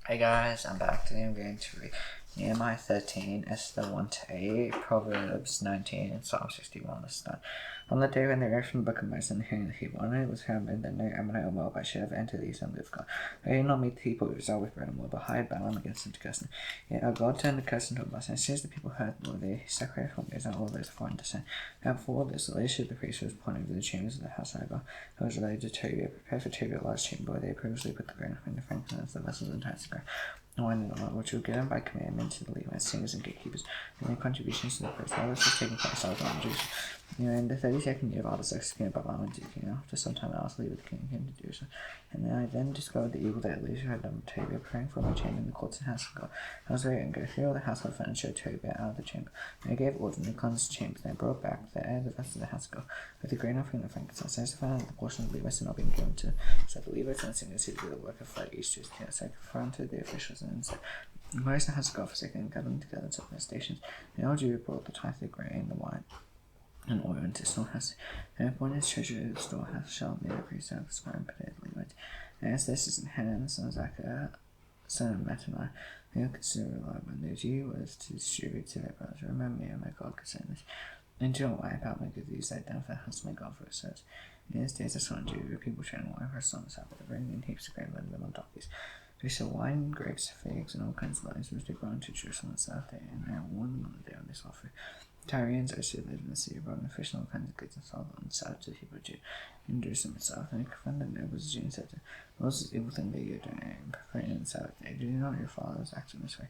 Hey guys, I'm back. Today I'm going to read Nehemiah 13, Esther 1-8, Proverbs 19, and Psalm 61. Listen on. On the day when they read from the book of Moses and hearing the Hebrew, it was heralded that no Ammonite or Moabite should have entered the assembly of God. They did not meet the people who resolved with bread and wood, but hired Balaam against them to curse them. Yet our God turned the curse into a blessing. As soon as the people heard the Lord, they separated from Israel all those of foreign descent. And before this, the leadership of the priest was appointed over the chambers of the house of God. It was related to Tobiah, prepared for Tobiah a large chamber where they previously put the grain offering, the frankincense, the vessels, and tithes of grain. Wine and oil, which were given by commandment to the Levites, singers, and gatekeepers, and their contributions to the priest. All this was taking place out of Jerusalem. In the 32nd year of Artaxerxes, king of Babylon, went to the king. After some time, I asked leave of the king came to Jerusalem. And I then discovered the evil that Elisha had done with Tobiah, preparing for my chamber in the courts and house of God. I was very angry. I threw all the household furniture of Tobiah out of the chamber. And I gave orders, and they cleansed the chambers. And I brought back the rest of the house of God, with the grain offering and the frankincense. I found that the portion of the Levites had not been given to so the Levites and the singers who did the work of fled east to his king. So I confronted the officials and said, where is the house of God forsaken and gathered together to their stations? And all Judah brought the tithe of the grain, the wine, and oil into the storehouse. And appointed treasurer of the storehouse shall make the priest out of the square and put it in the Levites. And as this is in Hanan, the son of Zachariah, son of Mattaniah, they are considered reliable, and their duty was to distribute to their brothers. Remember me, O my God, concerning this. And do not wipe out my good deeds laid down for the house of my God for it serves. In those days I saw in Judah people trading wine for a song of Sabbath, bringing in heaps of grain by them on donkeys. They sell wine, grapes, figs, and all kinds of vines, which they brought into Jerusalem on the Sabbath day, and I warned them on the day when they saw food. Tyrians also lived in the city, brought in fish and all kinds of goods and sold on the Sabbath to the people of Judah in Jerusalem itself. And he confronted the nobles of Judah and said to them, what was this evil thing that you are doing and preparing on the Sabbath day? Did not your fathers act in this way?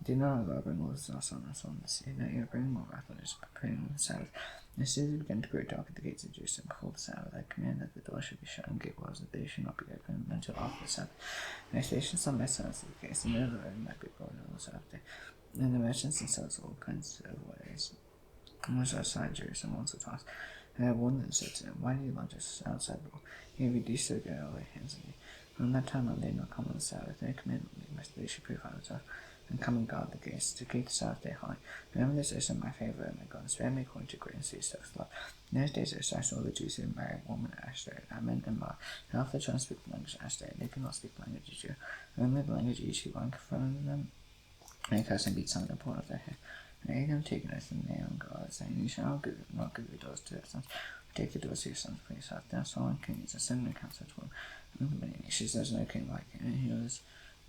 Did not God bring all this loss on us on the sea, that you are bringing more wrath on us, preparing on the Sabbath? And as soon as it began to grow dark at the gates of Jerusalem before the Sabbath, I commanded that the door should be shut and gate walls, that they should not be opened until after the Sabbath. And I stationed some merchants at the gates, and no road might be brought on the Sabbath day. And the merchants themselves all kinds of ways, and was outside Jerusalem once or twice. And I warned them and said to them, why do you lodge us outside the wall? If you do so, go away hands on you. From that time on, they did not come on the Sabbath. They commanded me, lest they should purify themselves and come and guard the gates, to keep the Sabbath day high. Remember this also in my favor, my God, and spare me according to great and steadfast love. In those days I saw the Jews who married women at Esther, Ammon, and Moab. And after trying to speak the language of Esther, they could not speak the language of Judah. Only the language of each who confronted them, and cursed and beat some of them part of their hair. And I them take an oath in the name of God, saying, you shall not give your daughters to their sons, but take your daughters to your sons for yourself. Now Solomon kings and send an counsel to him. And many nations, there's no king like him, and he was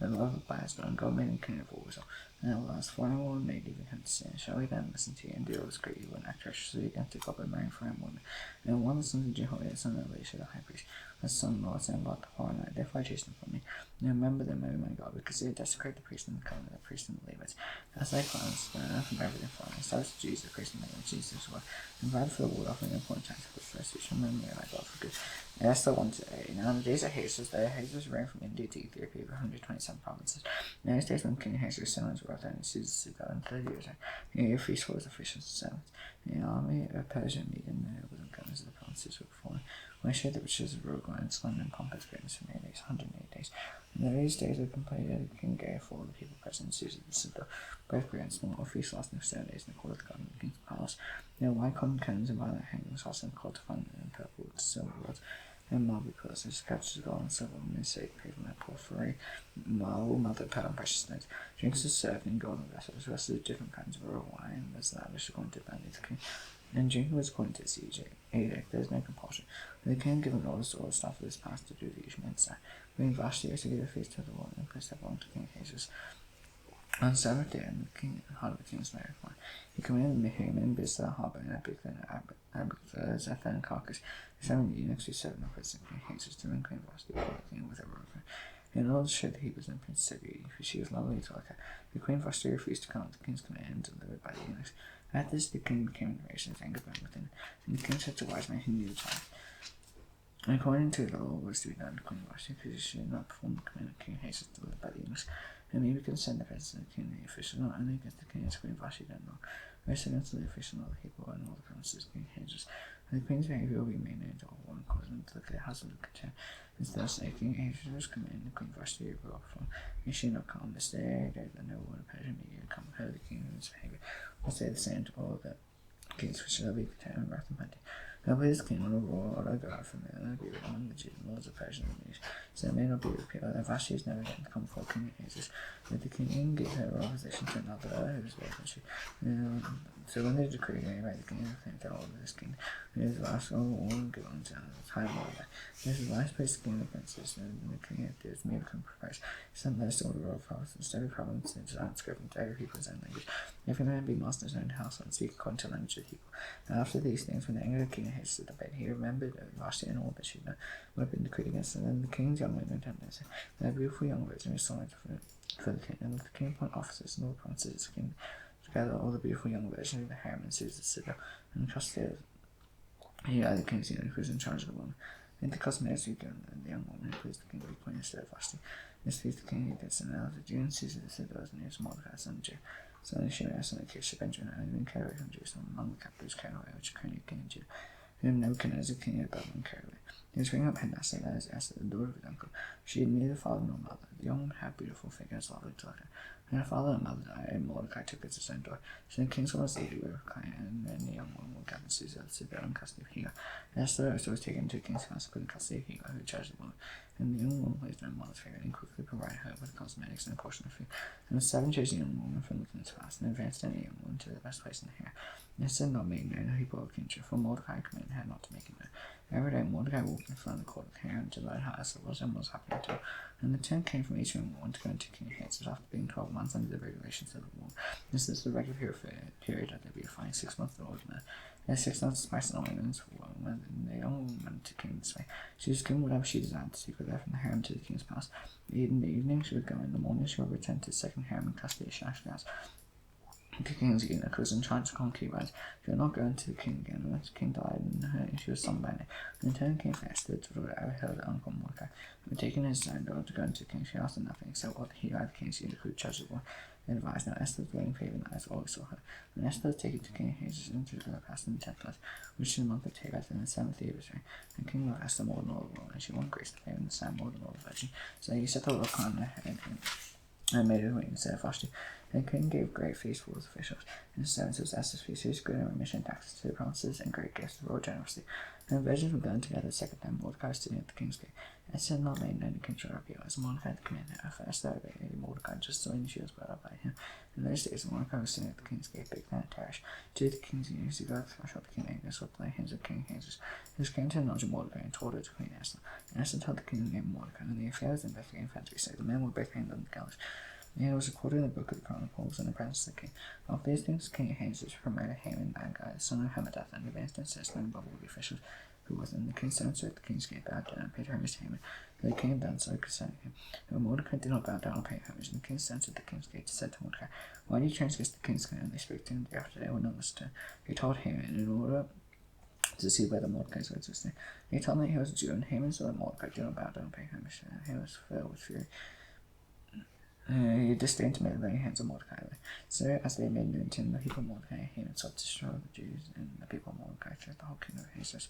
the love by his God, and God made him king of all Israel. And at last, for no one made even him to sin. Shall we then listen to you and do all this great evil and act treacherously against God by marrying foreign women? And one of the sons of Jehoiada, son of Elisha, the high priest, the son-in-law, and about the Horonite, therefore I chased them from me. And remember them, O my God, because they had desecrated the priest and the covenant, the priest and the Levites. As they cleansed from everything foreign, and established the Jews, the priest and the Levites, Jesus as well, and provided for the wood offering and point tax for the first, which remember me, O my God, for good. And Esther 1-8. Now in the days of Hazes, Hazes reigned from India to Ethiopia over 127 provinces. In those days when King Hazes' sons were and Susan's to go in 30 years, the year feast for his officials and servants. The army of Persia, Media, and the nobles and governors of the provinces were performing. When I showed the riches of Rogan and splendor and pompous greatness for many days, 108 days. In those days were completed, King gave for all the people present in Susan the citadel, both great and small, a feast lasting 7 days in the court of the garden of the king's palace. There were white cotton cones and violet hangings, also in cloth fine and purple with silver rods, and marble pillars, which couches of gold and silver, and mosaic pavement, porphyry, marble, mother of pearl, and precious stones. Drinks are served in golden vessels, rested with different kinds of royal wine, was lavish according to the bounty of the king. And drinking was according to his edict, there is no compulsion. But the king given orders to all the staff of his palace to do the usual mensa. Queen Vashti to give a feast to the Lord, and placed everyone to King Hazes. On the Sabbath day, and the king, heart of the king was very fine. He commanded Mehuman, Biztha, Harbor, and Abictha, Zepha, and Carcass, the 7 eunuchs who served in office of King Hazes, to bring Queen Vashti before the king with a robe. In order to show that he was no prince of beauty, for she was lovely to look at, the Queen Vashti refused to come at the king's command, delivered by the eunuchs. At this, the king became enraged, and his anger burned within, and the king said to the wise man who knew the time, and according to the law was to be done to Queen Vashti, because she did not perform the command of King Hazes delivered by the eunuchs. And maybe can send the presence of the king and the official, not only against the king as Queen Vashti done wrong, but also against the official and all the people and all the provinces of King Hazes. And the queen's behavior will be made known to all, and cause them to look at the house of the contempt. Instead of saying, King Hazes commanded Queen Vashti to go from, may she not come this day, that the noble and Persian media come her the king and his behavior. Will say the same to all the kings which shall be contempt and wrath and plenty. Nobody's king on the roar or God from the other be among the Jews and lords of Persia and the Medes. So it may not be repealed that Vashti is never again to come before King Ahasuerus. But the king gave her opposition to another who was worth. So when they decreed by the king, I think that all of this king, his last all given to the time of that. This is last place king of the princes, and the king of this may become precise. Sent letters to all the royal provinces, instead of province, and design script to every people's own language. If a man be master in his own household, and speak according to the language of the people. And after these things, when the anger of the king of his debate, he remembered Vashti and all that she had would have been decreed against her. Then the king's young women attended her. And a beautiful young virgin was sold for the king, and the king appointed officers and all the provinces of the king. Together, all the beautiful young virgins of the harem and Susan Citadel, and custody he the king's eunuch who was in charge of the woman. And the cosmetics were given, and the young woman who pleased the king to be appointed instead of Vashti. This pleased the king, he did send out of Jun, Susan the Citadel, and his Mordecai, son of Judah. So then she asked on the case of Benjamin, and been carried away from Jerusalem among the captives carried away, which currently king of Judah, whom Nebuchadnezzar, king of Babylon, carried away. He was bringing up Hadassah, that is Esther, the daughter of his uncle. She had neither father nor mother. The young woman had beautiful figures, lovely to look at. When her father and mother died, and Mordecai took her to his own daughter. So the king's son was eager with Mordecai, and then the young woman would gather Susan to sit in custody of Hagar. Esther also was taken to the king's house, put in custody of Hagar, who judged the woman. And the young woman placed her in mother's favor, and quickly provided her with cosmetics and a portion of food. And the 7 chose the young woman from the king's house, and advanced the young woman to the best place in the hair. And Esther had not made known the people of kingship, for Mordecai commanded her not to make it known. Every day Mordecai walked in front of the court of the harem to learn how Esther was and what was happening to her. And the 10 came from each young woman to go into King Ahasuerus after being 12 months under the regulations of the war. This is the regular period that they be defined 6 months to ordinary. And 6 months spice and ornaments for when the young woman went to king this way. She was given whatever she desired to take with her from the harem to the king's palace. In the evening she would go, in the morning she would return to the second harem in custody of Shashgaz. The king's eunuch was in charge of concubines. She would not go into the king again. When the king died, and she was summoned by name. And the turn came for Esther to overheard her uncle Mordecai. Who had taken his own daughter to go into the king, she asked him nothing except what he, the king's eunuch, who judged the war, advised. Now Esther was waiting favor, and eyes always saw her. When Esther was taken to King Ahasuerus into the past in the 10th month, which is the month of Tebat in the 7th year of his reign, and King loved Esther more than all the world, and she won grace to favor in the sun more than all the virgin. So he set the rock on her head and made her queen instead of Vashti. And the king gave great feasts for his officials. In the 7th was Esther's feast, whose good and remission taxes to the provinces and great gifts of royal generosity. And the virgins were going together the second time. Mordecai was sitting at the king's gate. Esther had not made known the king's appeal, as Mordecai had commanded her. For Esther obeyed Mordecai just so she was brought up by him. In those days, Mordecai was sitting at the king's gate, big man Teresh. Two of the king's eunuchs who got the threshold of King Ahasuerus would lay hands of King Ahasuerus. He came to the knowledge of Mordecai and told her to Queen Esther. And Esther told the king named Mordecai, and the affair was investigated and found so the men were both hanged on the gallows. And it was recorded in the book of the Chronicles in the presence of the king. After these things, King Ahasuerus promoted Haman Agag, son of Hammedatha, and advanced and assessed them above all the officials who was in the king's service at the king's gate, bowed down and paid homage to Haman. The king had done so concerning him. But Mordecai did not bow down or pay homage, and the king sent at the king's gate said to Mordecai, "Why do you transgress the king's command?" They spoke to him day after day, would not listen to him. He told Haman in order to see whether Mordecai's words were true. He told him that he was a Jew, and Haman saw that Mordecai did not bow down or pay homage to him. He was filled with fury. He disdained to make lay hands on Mordecai. So, as they made known to him the people of Mordecai, Haman sought to destroy the Jews, and the people of Mordecai throughout the whole kingdom of Ahasuerus.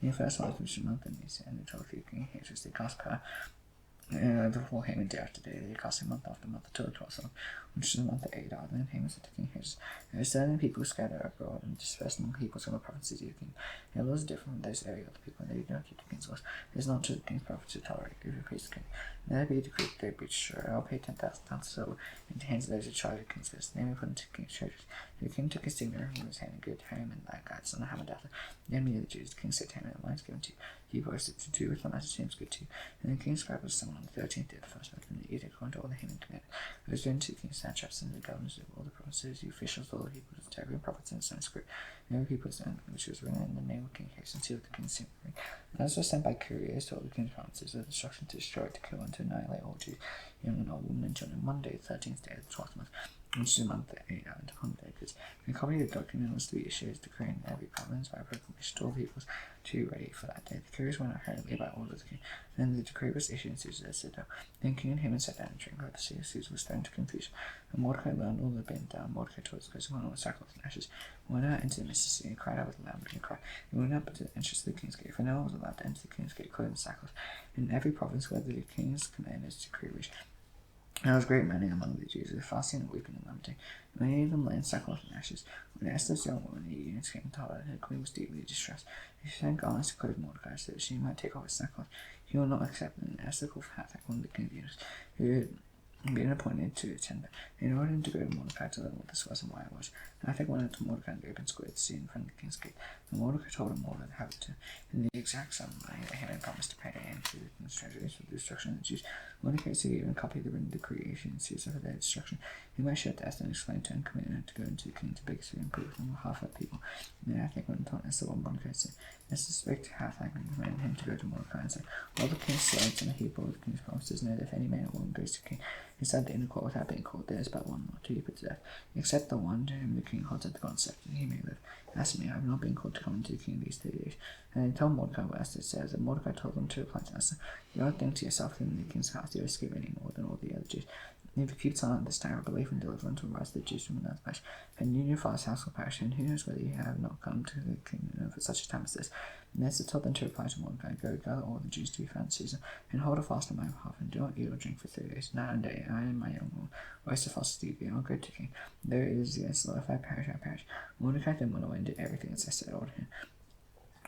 In the first month, which was a month in these, and the 12th year of King Ahasuerus, they cast her before Haman day after day. They cast him month after month until the 12th month, which is the month of Adar. Then Haman said to King Ahasuerus, "There are certain people scattered abroad and dispersed among peoples from the provinces of the king. Their laws are different from those areas of the people, and they do not keep the king's laws. It is not to the king's prophets to tolerate if you praise the king. And there be a decree that they be destroyed. I will pay 10,000 pounds of silver into the hands of those who charge the king's business. They may put into the king's treasuries." The king took his signet from his hand and gave it to Haman Agag, son of Hammedatha, the enemy of the Jews. The king said to Haman, "The line's given to you. He posted to do with the matter seems good to you." And the king's scribe was summoned on the 13th day of the first month, and the edict according to all the Haman commanded. It was given to the king's satraps and the governors of all the provinces, the officials of all the people, to every prophet and Sanskrit, and every people's own, which was written in the name of King Ahasuerus, and sealed with the king's signet ring. And as was sent by couriers to all the king's provinces, with instruction to destroy, to kill, and to annihilate all Jews, young and old, women and children, one day, the 13th day of the 12th month, which is the month of Adar, and upon the decades. A copy of the document was to be issued as decreeing every province by proclamation to all peoples to be ready for that day. The couriers went out hurriedly by order of the king. Then the decree was issued in Susan's citadel. Then King and Haman sat down and drank out the city of Susan was thrown into confusion. And Mordecai learned all that had been done. Mordecai told his clothes went on with sackcloth and ashes, went out into the midst of the city, and cried out with a loud cry. He went up to the entrance of the king's gate, for no one was allowed to enter the king's gate clothed in sackcloth. In every province where the king's command is decree reached, There was great many among the Jews, fasting and weeping and lamenting. Many of them lay in sackcloth and ashes. When Esther's young woman, the eunuchs came and told her that her queen was deeply distressed. She sent garments to clothe Mordecai so that she might take off his sackcloth. He would not accept them, and Esther called for Hathach, one of the king's eunuchs, who had been appointed to attend her. They ordered him to go to Mordecai to learn what this was and why it was. Hathach went out to Mordecai in the open square to see in front of the king's gate. And Mordecai told him all that happened to him, and the exact sum of money that Haman promised to pay into the king's treasuries for the destruction of the Jews. Mordecai even copied the written decree and seals of their destruction. He might show to Esther and explained to her and commanded her to go into the king to beg and plead with him on behalf of her people. And then Hathach went and told Esther what Mordecai said. Esther spoke to Hathach and commanded him to go to Mordecai and said, all the king's slaves and the people of the king's promises know that if any man or woman goes to the king, inside the inner court without being called, there is but one or two put to death, except the one to whom the king holds at the God's scepter, he may live. As for me, I have not been called to come into the king these 3 days. And they told Mordecai what Esther says, and Mordecai told them to reply to Esther, you don't think to yourself that in the king's house you escape any more than all the other Jews. And if you keep silent this time, belief and deliverance will rise the Jews from another place, and you and your father's house will perish, and who knows whether you have not come to the king for such a time as this. And Esther told them to reply to Mordecai, go, gather all the Jews to be found in Caesar, and hold a fast on my behalf, and do not eat or drink for 3 days. Night and day, I and my young woman, rise to fast to be, I'll go to king. There it is, yes, Lord, if I perish, I perish. Mordecai then went away and did everything as Esther ordered him.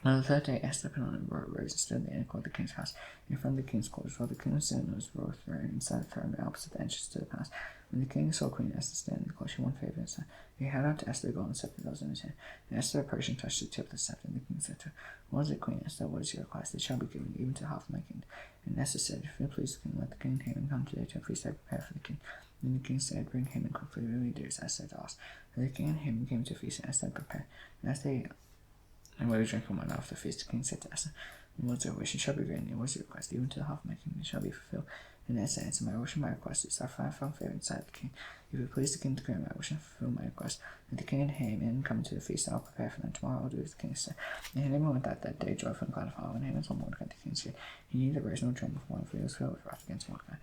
On the 3rd day, Esther put on a robe, rose and stood in the inner court of the king's house, in front of the king's quarters, while the king was sitting on his royal throne inside the throne opposite the entrance to the palace. When the king saw Queen Esther standing in the court, she won favor and said, he held out to Esther the golden scepter that was in his hand. And Esther approached and touched the tip of the scepter, and the king said to her, what is it, Queen Esther? What is your request? It shall be given, even to half of my kingdom. And Esther said, if it please the king, let the king and Haman come today to a feast I prepare for the king. And the king said, bring Haman quickly, really do as Esther asked. And the king and Haman came to a feast, and Esther prepared. And as they were drinking wine after the feast, the king said to Esther, what is your wish? It shall be granted, what is your request? Even to the half of my kingdom shall be fulfilled. And Esther answered, my wish and my request is that I found favor inside the king. If it please the king to grant my wish and fulfill my request, let the king and Haman come to the feast, I will prepare for them. Tomorrow I will do as the king said. And Haman went out that day, joyful and glad of heart. When Haman saw Mordecai at the king's gate, he neither rose nor trembled before him, for he was filled with wrath against Mordecai.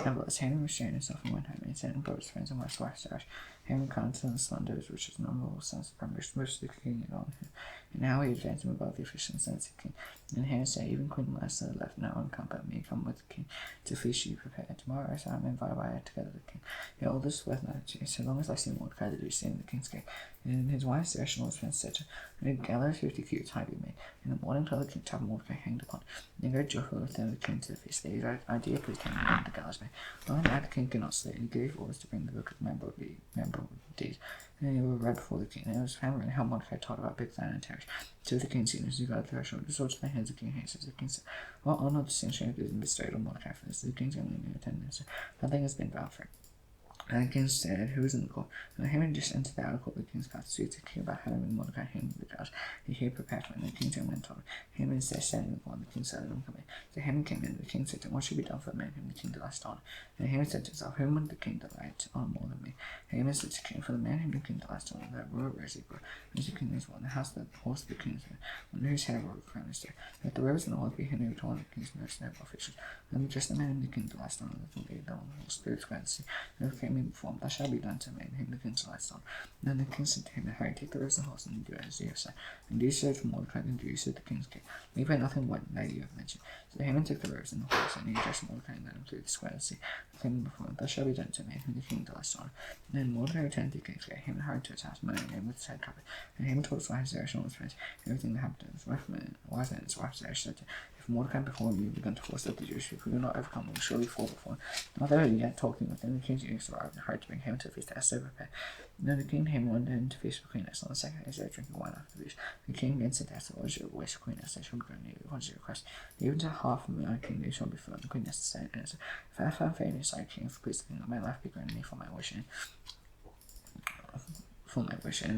Nevertheless, Haman restrained himself and went home, and he sent and brought his friends and wives to Esther. Haman counted on the slender, his riches, and all the sons of Proverbs, which the king had on him. And now he advanced him above the officials and sent the king. And Haman said, even Queen Esther left no one come but me, come with the king to feast you prepared. Tomorrow I am invited by her together the king. Yet all this worth nothing to you, so long as I see Mordecai the Jew in the king's gate. And his wife Sarah and all his friends said to her, gather 50 cubits high be made. In the morning tell the king to have Mordecai hanged upon. And very joyful with them the king to the feast. The idea pleased him and the gallows made. Well, the king could not slay, and he gave orders to bring the book of memorable deeds. And they were read before the king, and it was found how Mordecai taught about Bigthan and Teresh. Two of the king's eunuchs who got a threshold, the swords to the hands of King Haman. The king said, what honor, distinction has been bestowed on Mordecai for this? The king's only new attendant, nothing has been vowed for it. And the king said, who is in the court? And Haman just entered the outer court of the king's palace to speak to the king about having Mordecai hanged with the judge. And he prepared for him, and the king's young man told him, Haman is there standing in the court, and the king said, let him come in. So Haman came in, and the king said to him, what should be done for a man whom the king delights to honor? And Haman said to himself, whom would the king delight to honor more than me? And Haman said to the king, for the man whom the king delights to honor, that ruler rose he brought, is the king is one, the house that the horse of the king is there, under whose head a royal crown is there. Let the rivers and the horse be handed to one of the king's most noble officials. And just the man whom the king delights to honor, that will lead the spirits glad to see. And if came in before him, that shall be done to me, and whom the king delights on. And then the king said to him, hurry, take the rivers and horse, and do as you have said. And do so for Mordecai, and do so the king's gate. Leave by nothing what that you have mentioned. So Haman took the rivers and the horse, and he addressed Mordecai, and led him through the square to see. Claiming before him, that shall be done to me, and whom the king delights on. And then Mordecai returned to the king's gate. Haman hurried to his house, moaning, and with his head covered. And Haman told his wife Zeresh and all his friends everything that happened to him. His wife and his wife Zeresh said to him, if Mordecai before him you have begun to force out the Jewish people, we will not overcome, we will surely fall before him. Although he yet talking with him, the king's eunuchs arrived and hurried to bring Haman to the feast to Esther prepared. Then the king and Haman went in to feast with Queen Esther. On the second day, they were drinking wine after the feast. The king again said to Esther, what is your wish, Queen Esther? Shall be granted you. What is your request? Even to half of my kingdom shall be filled. And Queen Esther said, if I have found favor in your sight, king, for please the king, let my life be granted me for my wish and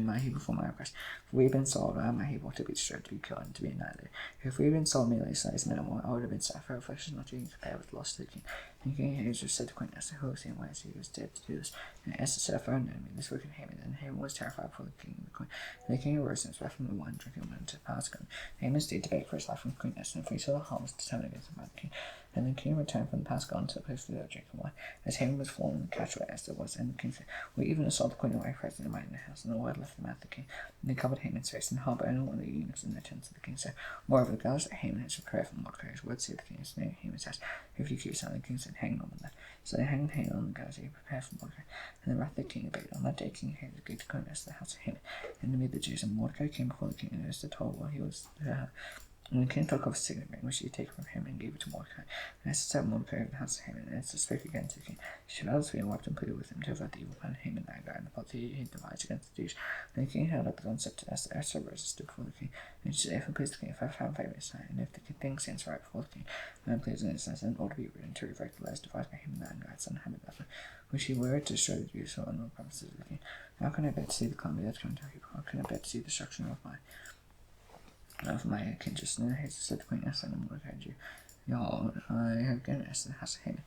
my people for my request. For we have been sold, I am my people to be destroyed, to be killed, and to be annihilated. If we had been sold merely slaves minimal, I would have been sad for affliction not to be compared with the loss of the king. And King Ahasuerus said to Queen Esther, who was he and why is he was dead to do this? And Esther said, if I had known me, this wicked Haman. And Haman was terrified before the king and the queen. And the king arose and was left from the wine, drinking wine to the palace garden. Haman stayed to beg for his life from Queen Esther, and for he saw the harm was determined against him by the king. And the king returned from the palace garden to the place where they were drinking wine. As Haman was fallen in the couch where Esther was, and the king said, we even assault the queen and wife present in the house, and the word left the mouth of the king. And they covered Haman's face, and Harbor and one of the eunuchs in the tents of the king said, moreover, the gallows that Haman has prepared for Mordecai, his word said the king is near Haman's house. 50 cubits out, the king said, hang on that. So they hanged Haman on the gallows, he prepared for Mordecai. And the wrath of the king abated. On that day King Ahasuerus gave to Esther the house of Haman, enemy of the Jews, and Mordecai came before the king, and Esther told what he was to her. And the king took off a signet ring, which he had taken from him, and gave it to Mordecai. And Esther set Mordecai over the house of Haman, and Esther spoke again to the king. She fell asleep and wept and pleaded with him to avert the evil plan of Haman, that guy, and the plot he devised against the Jews. And the king held up his own scepter to Esther. Esther rose and stood before the king. And she said, if it please the king, if I found favour in his sight, and if the thing stands right before the king, and please in his sight, then ought to be written to revoke the laws devised by Haman, that guy, son of Hammedatha, which he were to destroy the Jews on the promises of the king. How can I bear to see the calamity that's coming to our people? How can I bear to see the destruction of my kindred? And Ahasuerus said to Queen Esther and Mordecai, Behold, I have given Esther the house of Haman,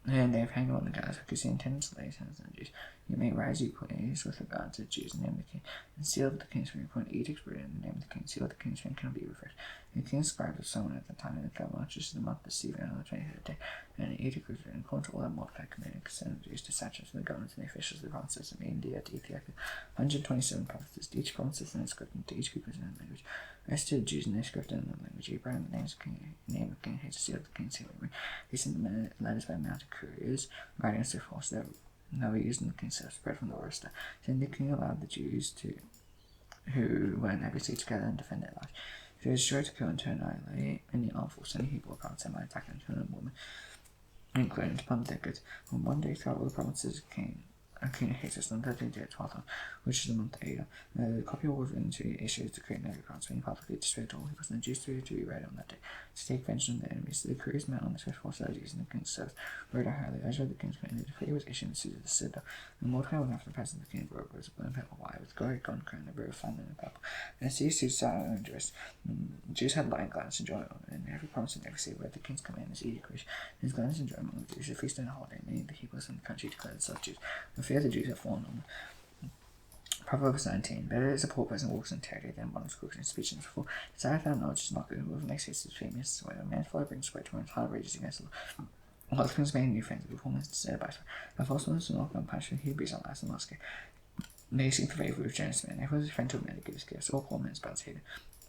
and they have hanged him on the gallows because he intended to lay his hands on the Jews. You may rise, you please, with regard to the Jews, in the name of the king, and seal of the king's ring, appoint edicts written in the name of the king, seal of the king's ring cannot be reversed. And the king's scribe was someone at the time in the capital, just in the month of Sivan on the 23rd day, and an edict was written according to all that Mordecai commanded concerning the Jews to satraps and the governors and the officials of the provinces of India to Ethiopia, 127 provinces, to each province in its script, and to each people in their language. As to the Jews in their script and their language, Abraham, the name of King Ahasuerus, sealed of the king's seal ring. They sent the letters by mounted couriers, riding as their force that were used in the king's seal, spread from the roster. Then the king allowed the Jews who were in every city together and defend their lives. If they were destroyed to kill and to annihilate any armed force, any people or province, they might attack and kill a woman, including to plunder their goods. On one day throughout all the provinces King Ahasuerus on the 13th day of 12th month, which is the month of Adar. The copy was written to issue to create every province, being publicly displayed to all people, and the Jews to be read on that day, to take vengeance on their enemies. So the couriers met on the swift horse that was used in the king's service, rode out highly. As read the king's command, the decree was issued in the city of the citadel, and Mordecai went after the presence of the king, robe was a blue and purple wire, with glory, gold, crown, and a robe of fine linen and purple. And as these two sat on the dress, the Jews had light, gladness, and joy on it, and every province and every city where the king's command is edict reached. And his gladness and joy among the Jews, a feast and a holiday, many of the heroes in the country declared themselves Jews. The fear of the Jews had fallen on them. Proverbs 19. Better is a poor person walks in integrity than one who cooks in speech and before. Desire without knowledge is not good. Whoever makes haste is famous. When a man follow brings sweat to one's heart rages against the law. Husbands make new friends, but poor men deserted by sweat. A false one is not going to punish him. He breathes out last and last care. They seek for favor with generous men. Everyone is a friend to a man that gives gifts. All poor men's bad hated.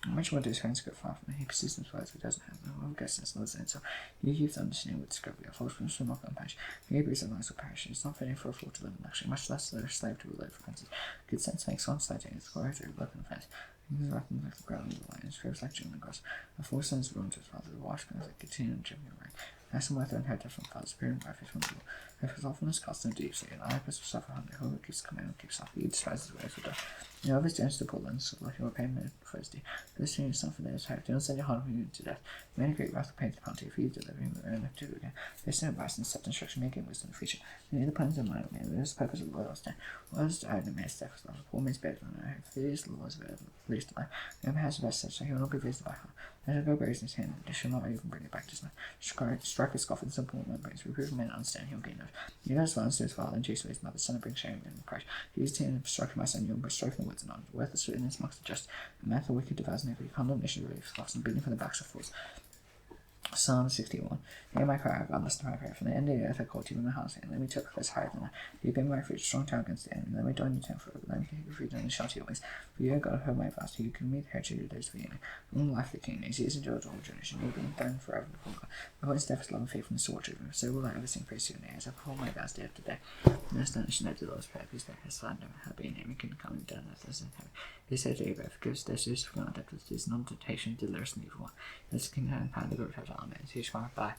Much more to his friends go far from him. He pursues them twice, but doesn't have them. Whoever gets this loves it. So he keeps understanding with discovery. A false one shall not go unpunished. He breathes out lies will perish. It's not fitting for a fool to live in luxury, much less a slave to rule over princes. Good sense makes one slight change. Glory through love and offense. He is wrapped like the ground of the lion. His fears like Jun the grass. A fool sends ruin to his father. The wash brings like continuing Jimmy right. Nice and worth inherited from father's spirit and refuge from the Lord. If his awfulness costs him deep sea, and I will suffer hunger. Whoever keeps the command keeps off. He despises his ways will die. Whoever is generous to poor lands, so like he will pay him for his deed. This thing is not for theirs. Do not send your heart to death. Many great wrath will pay the penalty if you deliver him and left to again. There's no advice and set instruction, making wisdom the future. Many of the plans of mind man, there is the purpose of the Lord stand. What is to own a man's death is love. A poor man's bed than I have. These laws of least life. Whoever has the best such, so he will not be visited by harm. Let him go raise his hand, and shall not even bring it back to his life. Strike a scoff at simple remembrance. Reprove men understand, he will gain knowledge. He knows violence to his father, and chase away his mother, son, and bring shame in Christ. He is to strike my son, you will strike the words of knowledge. Worthless witness amongst the just. A man for wicked devours iniquity, condemnation relieves scoffs, and beating from the backs of fools. Psalm 61. Hear my cry, God, listen to my prayer. From the end of the earth I called to you in my house, and let me take a place higher than I. You have been my refuge, strong tower against the enemy. Let me dwell in your tent forever. Let me take refuge in the shelter of your wings. For you, God, heard my vows. You give me the heritage of those for you. Long life the king, his years endure to all generation. You have been thrown forever before God. My voice death is love and faithfulness to watch over him. So will I ever sing praise to your name, as I perform my vows day after day. No astonishing that the Lord's prayer, please make his slander, happy in him, can come and done as in heaven. He said to Abraham, forgive us their sins, for not depth with his non temptation, deliver us from evil one. This king and power, the glory of heaven, amen. See you tomorrow. Bye.